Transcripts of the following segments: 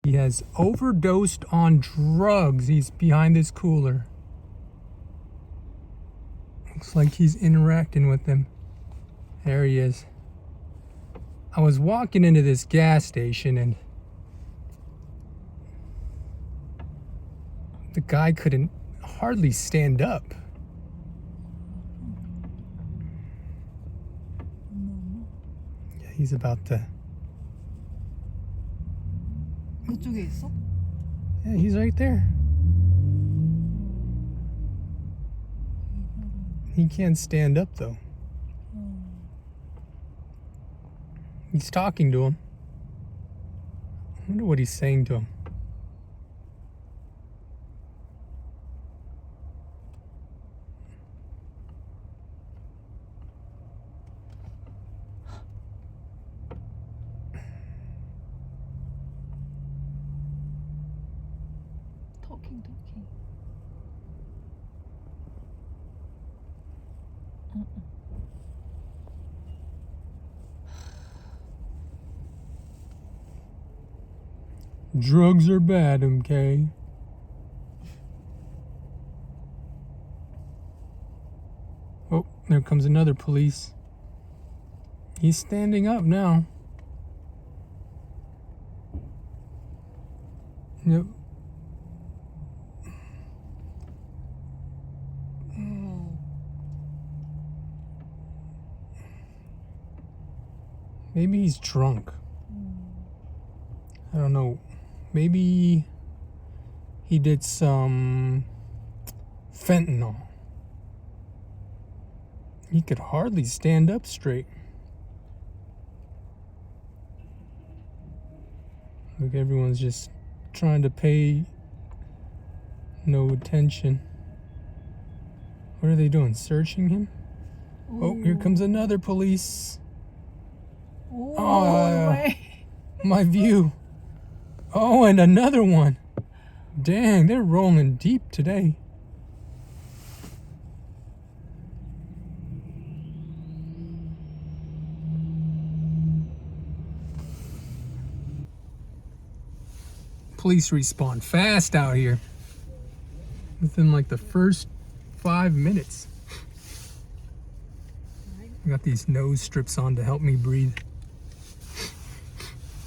He has overdosed on drugs. He's behind this cooler. Looks like he's interacting with them. There he is. I was walking into this gas station and the guy couldn't hardly stand up. Yeah, he's about to. 그쪽에 있어? Yeah, he's right there. He can't stand up though. He's talking to him. I wonder what he's saying to him. 토킹. Drugs are bad, MK. Oh, there comes another police. He's standing up now. Yep. Maybe he's drunk. I don't know. Maybe he did some fentanyl. He could hardly stand up straight. Look, everyone's just trying to pay no attention. What are they doing? Searching him? Oh, here comes another police. My view. Oh, and another one. Dang, they're rolling deep today. Police respond fast out here. Within like the first 5 minutes. I got these nose strips on to help me breathe.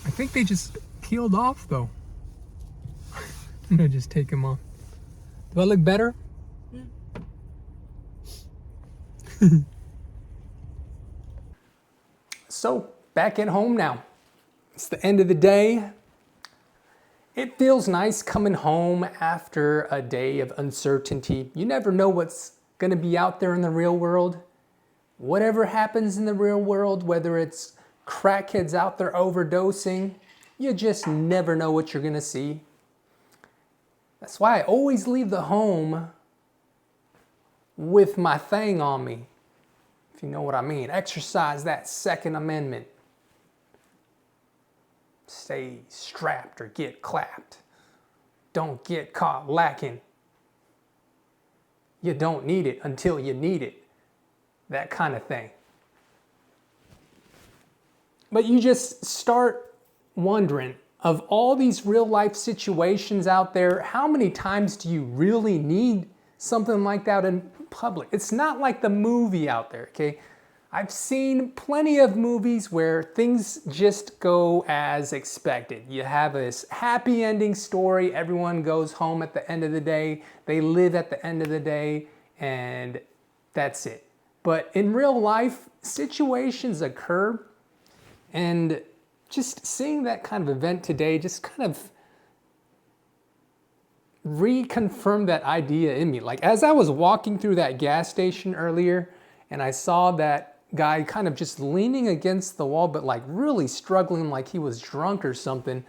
I think they just peeled off though. I'm gonna just take them off. Do I look better? So, back at home now. It's the end of the day. It feels nice coming home after a day of uncertainty. You never know what's gonna be out there in the real world. Whatever happens in the real world, whether it's crackheads out there overdosing, you just never know what you're gonna see. That's why I always leave the home with my thing on me, if you know what I mean. Exercise that Second Amendment. Stay strapped or get clapped. Don't get caught lacking. You don't need it until you need it. That kind of thing. But you just start wondering, of all these real life situations out there, how many times do you really need something like that in public? It's not like the movie out there, okay? I've seen plenty of movies where things just go as expected. You have this happy ending story, everyone goes home at the end of the day, they live at the end of the day, and that's it. But in real life, situations occur, and just seeing that kind of event today just kind of reconfirmed that idea in me. Like as I was walking through that gas station earlier and I saw that guy kind of just leaning against the wall but like really struggling like he was drunk or something,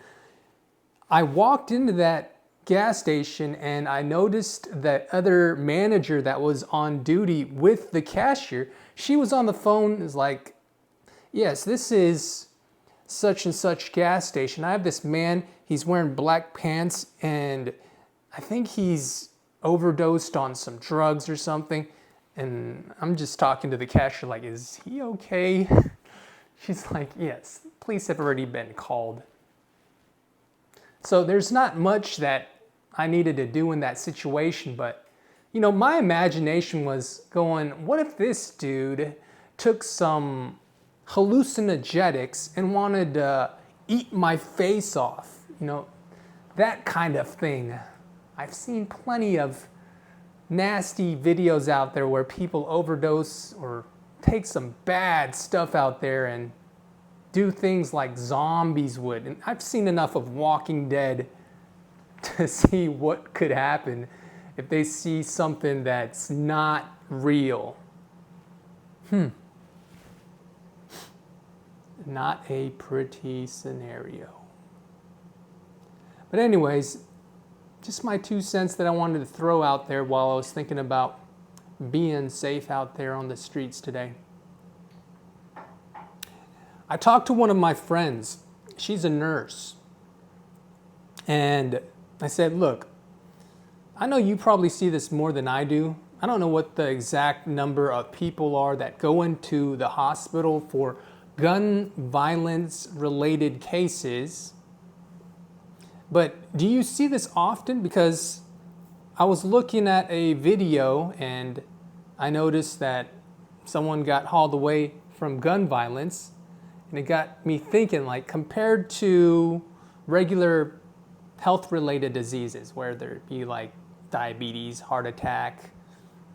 I walked into that gas station and I noticed that other manager that was on duty with the cashier. She was on the phone, is like, yes, this is such and such gas station. I have this man, he's wearing black pants and I think he's overdosed on some drugs or something. And I'm just talking to the cashier like, is he okay? She's like, yes, police have already been called. So there's not much that I needed to do in that situation, but you know, my imagination was going, what if this dude took some hallucinogenics and wanted to eat my face off? You know, that kind of thing. I've seen plenty of nasty videos out there where people overdose or take some bad stuff out there and do things like zombies would. And I've seen enough of Walking Dead to see what could happen if they see something that's not real. Not a pretty scenario. But anyways, just my 2 cents that I wanted to throw out there while I was thinking about being safe out there on the streets today. I talked to one of my friends. She's a nurse. And I said, look, I know you probably see this more than I do. I don't know what the exact number of people are that go into the hospital for gun violence related cases. But do you see this often? Because I was looking at a video and I noticed that someone got hauled away from gun violence. And it got me thinking, like, compared to regular health-related diseases, where there'd be like diabetes, heart attack,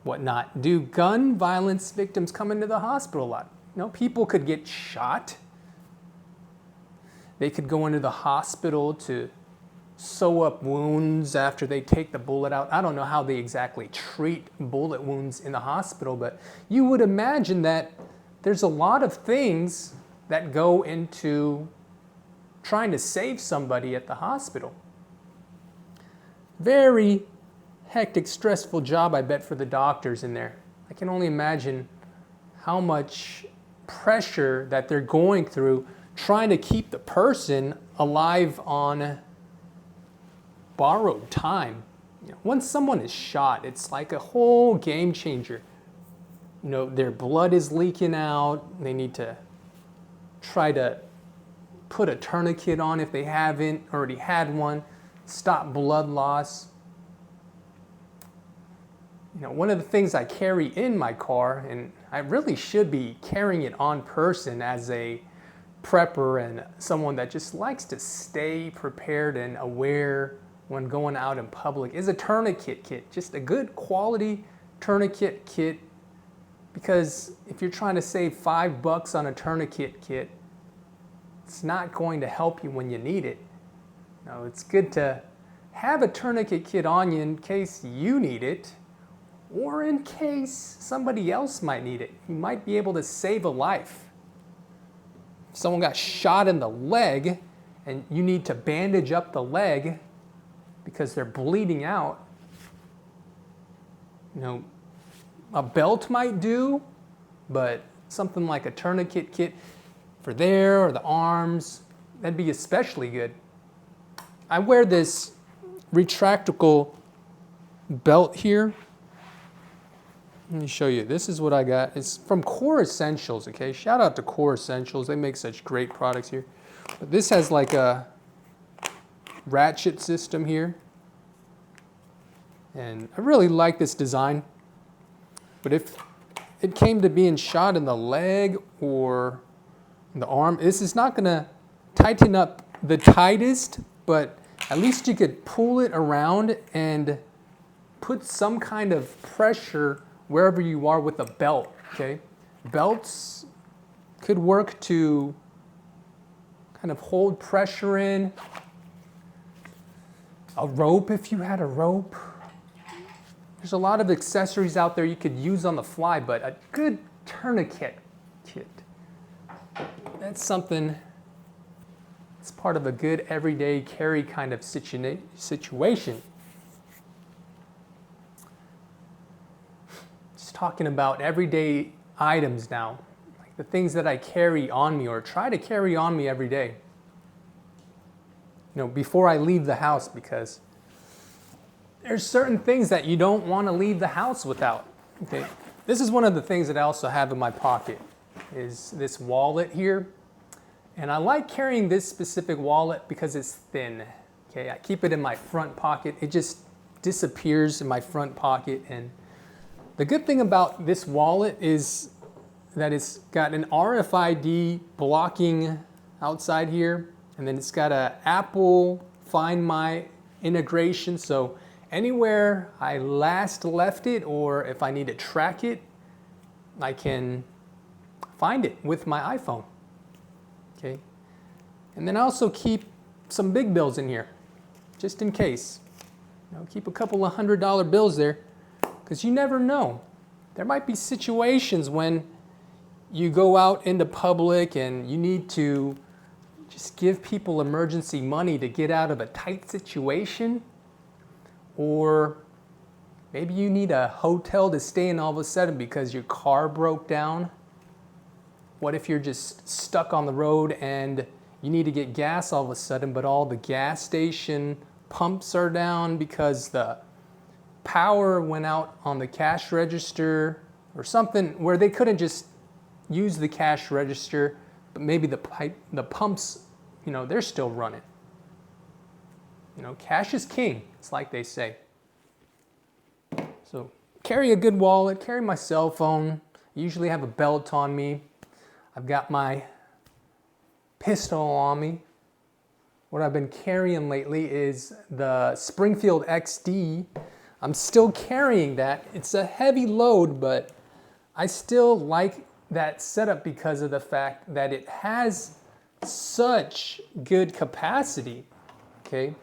whatnot, do gun violence victims come into the hospital a lot? You know, people could get shot. They could go into the hospital to sew up wounds after they take the bullet out. I don't know how they exactly treat bullet wounds in the hospital, but you would imagine that there's a lot of things that go into trying to save somebody at the hospital. Very hectic, stressful job, I bet, for the doctors in there. I can only imagine how much pressure that they're going through trying to keep the person alive on borrowed time. You know, once someone is shot, it's like a whole game changer. You know, their blood is leaking out. They need to try to put a tourniquet on if they haven't already had one, stop blood loss. You know, one of the things I carry in my car, and I really should be carrying it on person as a prepper and someone that just likes to stay prepared and aware when going out in public, is a tourniquet kit. Just a good quality tourniquet kit, because if you're trying to save $5 on a tourniquet kit, it's not going to help you when you need it. No, it's good to have a tourniquet kit on you in case you need it, or in case somebody else might need it. You might be able to save a life. If someone got shot in the leg and you need to bandage up the leg because they're bleeding out, you know, a belt might do, but something like a tourniquet kit for there or the arms, that'd be especially good. I wear this retractable belt here. Let me show you. This is what I got. It's from Core Essentials, okay? Shout out to Core Essentials. They make such great products here. But this has like a ratchet system here. And I really like this design. But if it came to being shot in the leg or the arm, this is not going to tighten up the tightest, but at least you could pull it around and put some kind of pressure wherever you are with a belt, okay? Belts could work to kind of hold pressure in. A rope, if you had a rope. There's a lot of accessories out there you could use on the fly, but a good tourniquet kit, that's something, it's part of a good everyday carry kind of situation. Just talking about everyday items now, like the things that I carry on me or try to carry on me every day. You know, before I leave the house, because there's certain things that you don't want to leave the house without. Okay, this is one of the things that I also have in my pocket, is this wallet here. And I like carrying this specific wallet because it's thin. Okay, I keep it in my front pocket. It just disappears in my front pocket. And the good thing about this wallet is that it's got an RFID blocking outside here, and then it's got a Apple Find My integration. So anywhere I last left it, or if I need to track it, I can find it with my iPhone. Okay, and then I also keep some big bills in here, just in case. Keep a couple of $100 bills there, because you never know. There might be situations when you go out into public and you need to just give people emergency money to get out of a tight situation, or maybe you need a hotel to stay in all of a sudden because your car broke down. What if you're just stuck on the road and you need to get gas all of a sudden, but all the gas station pumps are down because the power went out on the cash register, or something where they couldn't just use the cash register, but maybe the pumps, they're still running. Cash is king, it's like they say. So carry a good wallet, carry my cell phone. I usually have a belt on me. I've got my pistol on me. What I've been carrying lately is the Springfield XD. I'm still carrying that. It's a heavy load, but I still like that setup because of the fact that it has such good capacity. Okay.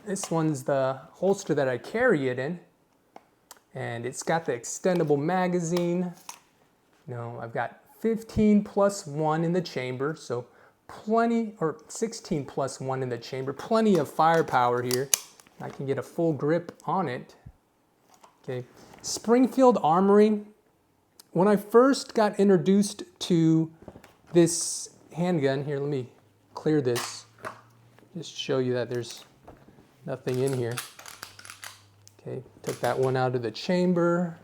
This one's the holster that I carry it in, and it's got the extendable magazine. I've got 15 plus 1 in the chamber, so plenty, or 16 plus 1 in the chamber, plenty of firepower here. I can get a full grip on it. Okay, Springfield Armory. When I first got introduced to this handgun, here, let me clear this, just show you that there's nothing in here. Okay, took that one out of the chamber.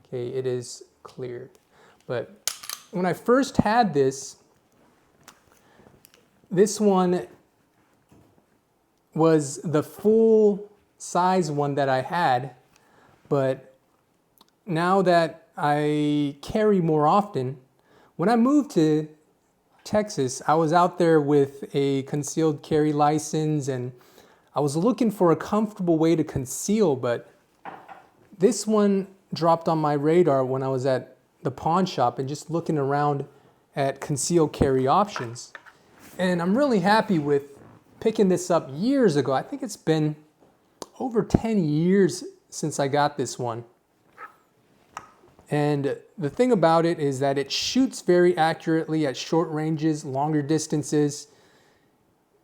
Okay, it is cleared. But when I first had this one was the full size one that I had, but now that I carry more often, when I moved to Texas, I was out there with a concealed carry license, and I was looking for a comfortable way to conceal, but this one dropped on my radar when I was at the pawn shop and just looking around at concealed carry options. And I'm really happy with picking this up years ago. I think it's been over 10 years since I got this one. And the thing about it is that it shoots very accurately at short ranges, longer distances.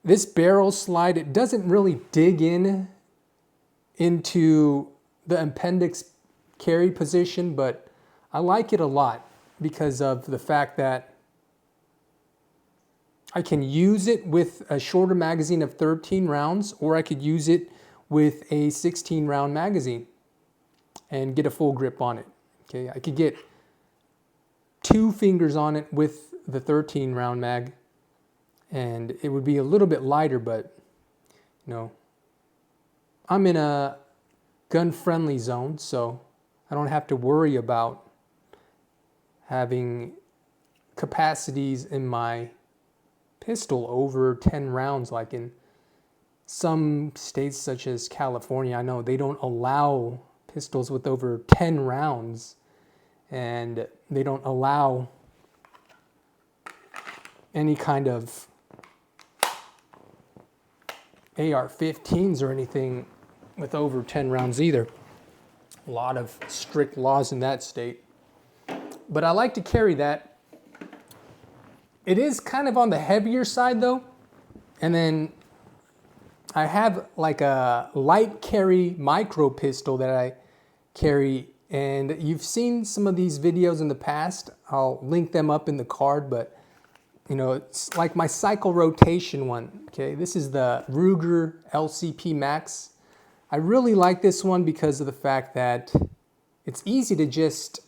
This barrel slide, it doesn't really dig into the appendix carry position, but I like it a lot because of the fact that I can use it with a shorter magazine of 13 rounds, or I could use it with a 16 round magazine and get a full grip on it. Okay, I could get 2 fingers on it with the 13 round mag, and it would be a little bit lighter, but I'm in a gun friendly zone, so I don't have to worry about having capacities in my pistol over 10 rounds like in some states such as California. I know they don't allow pistols with over 10 rounds, and they don't allow any kind of AR-15s or anything with over 10 rounds either. A lot of strict laws in that state. But I like to carry that. It is kind of on the heavier side though. And then I have like a light carry micro pistol that I carry, and you've seen some of these videos in the past. I'll link them up in the card, but it's like my cycle rotation one. Okay, this is the Ruger LCP Max. I really like this one because of the fact that it's easy to just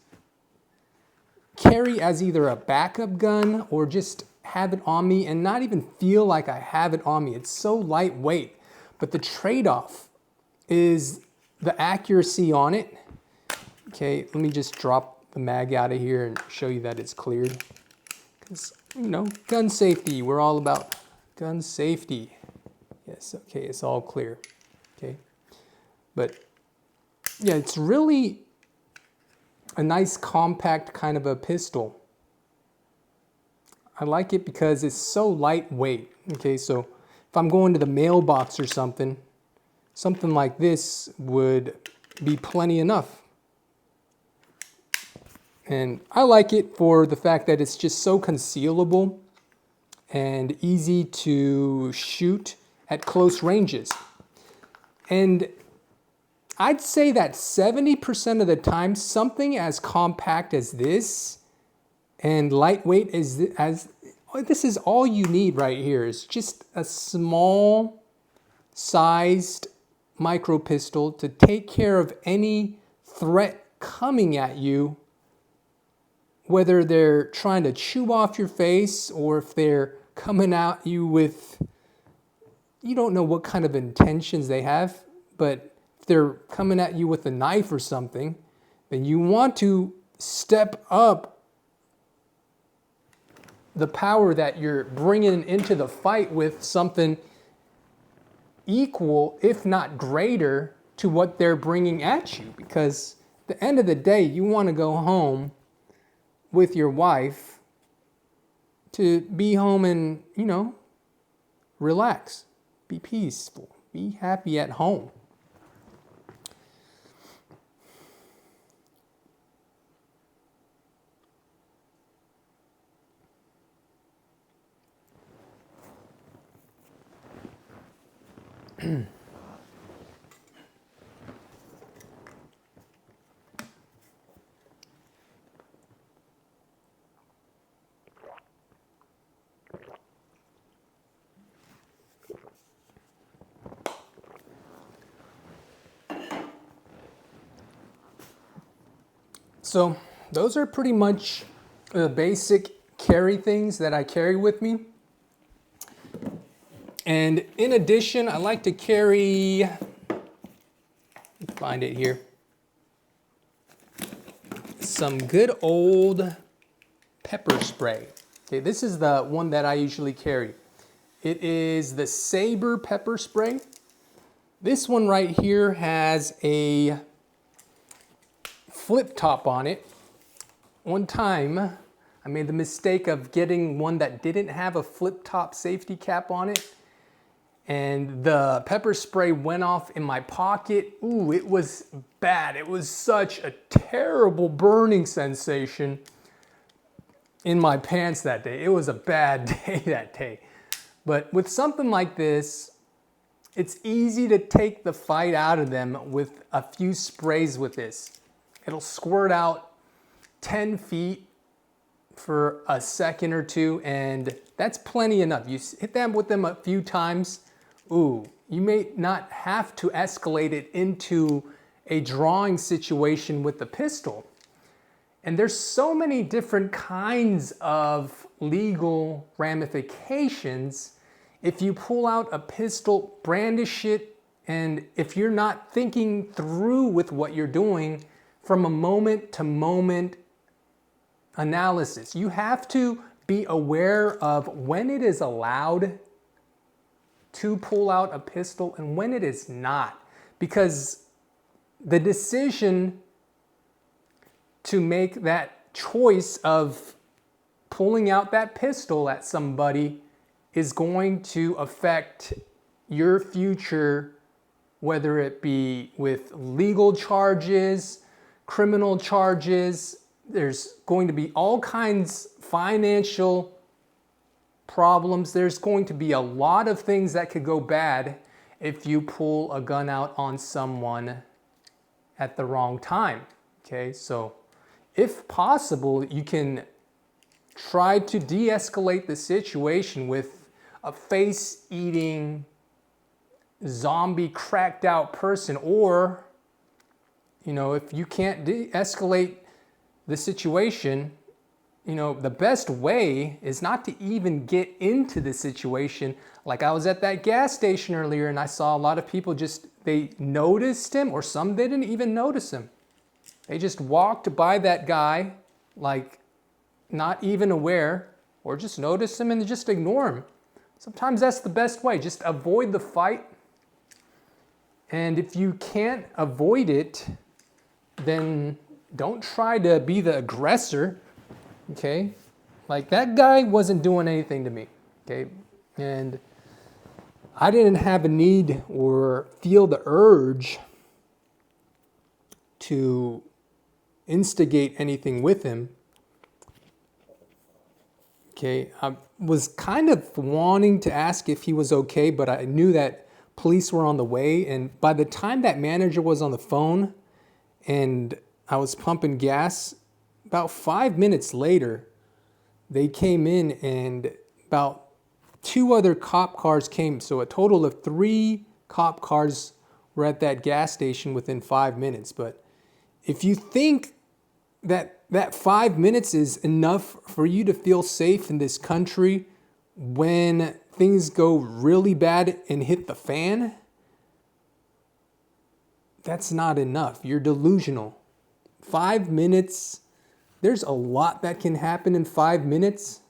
carry as either a backup gun or just have it on me and not even feel like I have it on me. It's so lightweight. But the trade-off is the accuracy on it. Okay, let me just drop the mag out of here and show you that it's cleared. Because, you know, gun safety, we're all about gun safety. Yes, okay, it's all clear. Okay, but yeah, it's really a nice compact kind of a pistol. I like it because it's so lightweight. Okay, so if I'm going to the mailbox or something like this would be plenty enough. And I like it for the fact that it's just so concealable and easy to shoot at close ranges. And I'd say that 70% of the time, something as compact as this and lightweight as this is all you need right here. It's just a small sized micro pistol to take care of any threat coming at you, whether they're trying to chew off your face or if they're coming at you with, you don't know what kind of intentions they have, but if they're coming at you with a knife or something, then you want to step up the power that you're bringing into the fight with something equal, if not greater, to what they're bringing at you. Because at the end of the day, you want to go home with your wife to be home and, you know, relax, be peaceful, be happy at home. So those are pretty much the basic carry things that I carry with me. And in addition, I like to carry, find it here, some good old pepper spray. Okay, this is the one that I usually carry. It is the Saber pepper spray. This one right here has a flip top on it. One time, I made the mistake of getting one that didn't have a flip top safety cap on it. And the pepper spray went off in my pocket. Ooh, it was bad. It was such a terrible burning sensation in my pants that day. It was a bad day that day. But with something like this, it's easy to take the fight out of them with a few sprays with this. It'll squirt out 10 feet for a second or two, and that's plenty enough. You hit them with them a few times. Ooh, you may not have to escalate it into a drawing situation with the pistol. And there's so many different kinds of legal ramifications. If you pull out a pistol, brandish it, and if you're not thinking through with what you're doing from a moment to moment analysis, you have to be aware of when it is allowed to pull out a pistol and when it is not. Because the decision to make that choice of pulling out that pistol at somebody is going to affect your future, whether it be with legal charges, criminal charges. There's going to be all kinds financial problems. There's going to be a lot of things that could go bad if you pull a gun out on someone at the wrong time. Okay, so if possible, you can try to de-escalate the situation with a face-eating, zombie cracked out person, or, you know, if you can't de-escalate the situation, the best way is not to even get into the situation. Like I was at that gas station earlier and I saw a lot of people they noticed him, or some didn't even notice him. They just walked by that guy, like not even aware, or just notice him and just ignore him. Sometimes that's the best way. Just avoid the fight. And if you can't avoid it, then don't try to be the aggressor. Okay? Like that guy wasn't doing anything to me. Okay? And I didn't have a need or feel the urge to instigate anything with him. Okay, I was kind of wanting to ask if he was okay, but I knew that police were on the way. And by the time that manager was on the phone and I was pumping gas, about 5 minutes later, they came in and about 2 other cop cars came. So a total of 3 cop cars were at that gas station within 5 minutes. But if you think that 5 minutes is enough for you to feel safe in this country when things go really bad and hit the fan, that's not enough. You're delusional. 5 minutes, there's a lot that can happen in 5 minutes.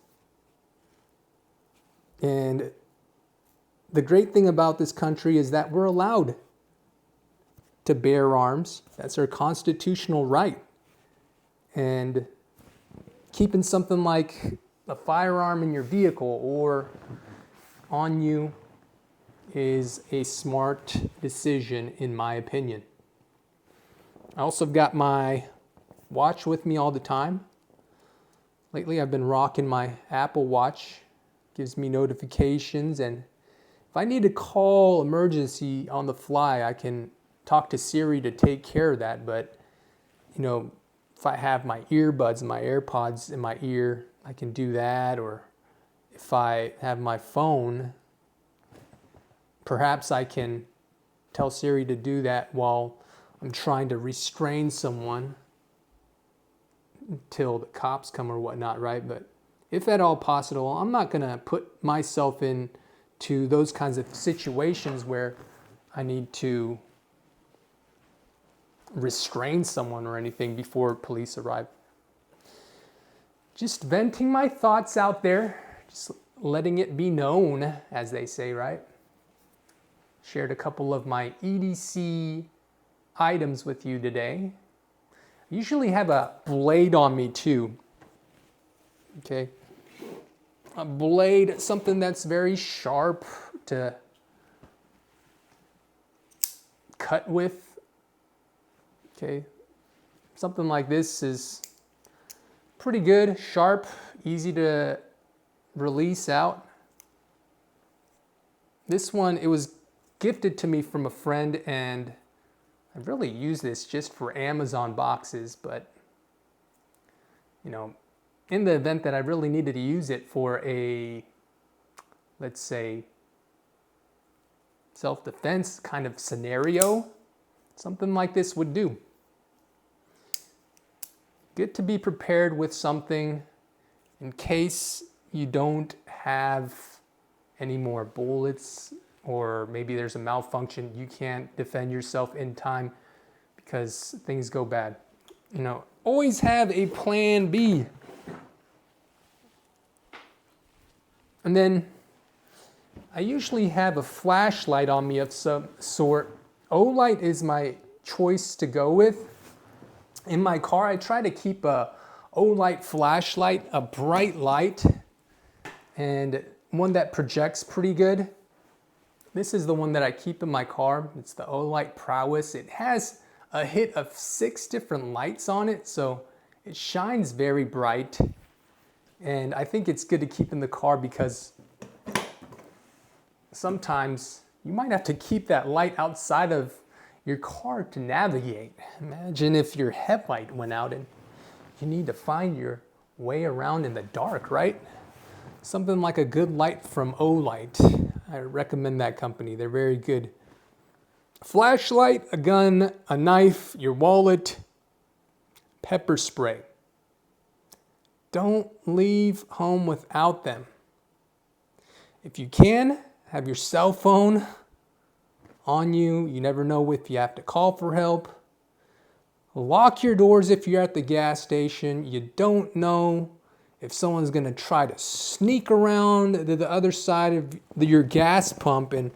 And the great thing about this country is that we're allowed to bear arms. That's our constitutional right. And keeping something like a firearm in your vehicle or on you is a smart decision, in my opinion. I also got my watch with me all the time. Lately, I've been rocking my Apple Watch. Gives me notifications, and if I need to call emergency on the fly, I can talk to Siri to take care of that. But if I have my earbuds, my AirPods in my ear, I can do that. Or if I have my phone, perhaps I can tell Siri to do that while I'm trying to restrain someone until the cops come or whatnot, right? But if at all possible, I'm not going to put myself into those kinds of situations where I need to restrain someone or anything before police arrive. Just venting my thoughts out there, just letting it be known, as they say, right? Shared a couple of my EDC items with you today. I usually have a blade on me too. Okay. A blade, something that's very sharp to cut with. Okay, something like this is pretty good, sharp, easy to release out. This one, it was gifted to me from a friend, and I really use this just for Amazon boxes, but in the event that I really needed to use it for a, let's say, self-defense kind of scenario, something like this would do. Good to be prepared with something in case you don't have any more bullets, or maybe there's a malfunction, you can't defend yourself in time because things go bad. Always have a plan B. And then I usually have a flashlight on me of some sort. Olight is my choice to go with. In my car, I try to keep a Olight flashlight, a bright light, and one that projects pretty good. This is the one that I keep in my car. It's the Olight Prowess. It has a hit of 6 different lights on it, so it shines very bright. And I think it's good to keep in the car because sometimes you might have to keep that light outside of your car to navigate. Imagine if your headlight went out and you need to find your way around in the dark, right? Something like a good light from Olight. I recommend that company. They're very good. Flashlight, a gun, a knife, your wallet, pepper spray. don't leave home without them. If you can, have your cell phone on you. You never know if you have to call for help. Lock your doors if you're at the gas station. You don't know if someone's going to try to sneak around to the other side of your gas pump. And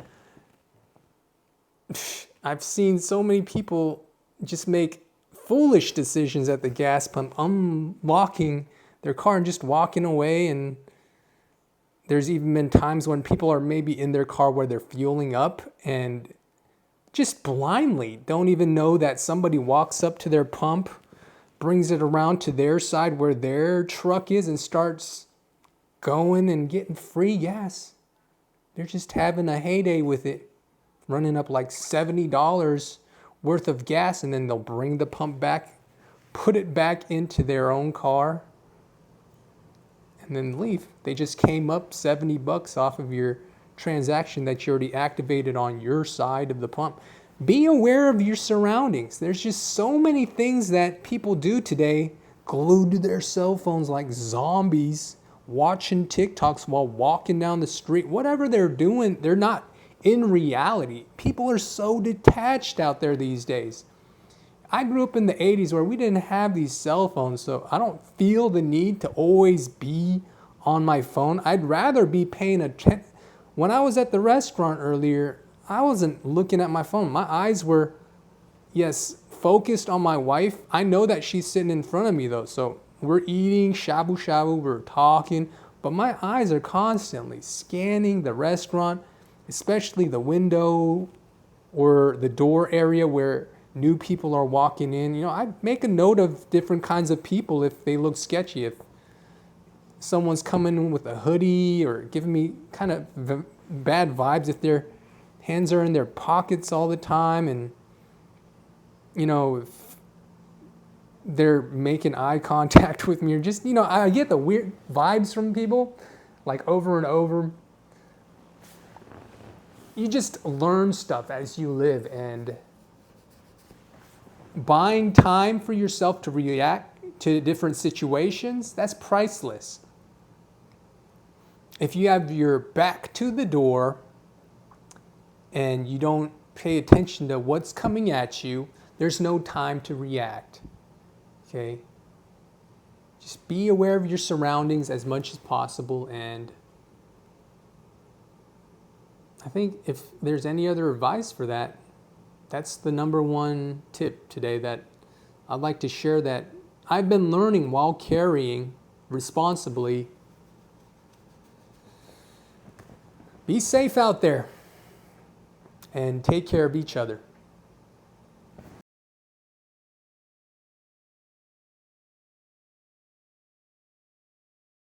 I've seen so many people just make foolish decisions at the gas pump, unlocking their car and just walking away. And there's even been times when people are maybe in their car where they're fueling up and just blindly don't even know that somebody walks up to their pump, brings it around to their side where their truck is and starts going and getting free gas. They're just having a heyday with it, running up like $70 worth of gas, and then they'll bring the pump back, put it back into their own car, and then leave. They just came up $70 off of your transaction that you already activated on your side of the pump. Be aware of your surroundings. There's just so many things that people do today, glued to their cell phones like zombies, watching TikToks while walking down the street. Whatever they're doing, they're not in reality. People are so detached out there these days. I grew up in the 80s where we didn't have these cell phones, so I don't feel the need to always be on my phone. I'd rather be paying attention. When I was at the restaurant earlier, I wasn't looking at my phone. My eyes were, yes, focused on my wife. I know that she's sitting in front of me though. So we're eating shabu shabu, we're talking, but my eyes are constantly scanning the restaurant, especially the window or the door area where new people are walking in. You know, I make a note of different kinds of people if they look sketchy. If someone's coming in with a hoodie or giving me kind of bad vibes, if their hands are in their pockets all the time, and you know, if they're making eye contact with me, or just, you know, I get the weird vibes from people like over and over. You just learn stuff as you live, and buying time for yourself to react to different situations, that's priceless. If you have your back to the door and you don't pay attention to what's coming at you, there's no time to react. Okay? Just be aware of your surroundings as much as possible, and I think if there's any other advice for that, that's the number one tip today that I'd like to share, that I've been learning while carrying responsibly. Be safe out there and take care of each other.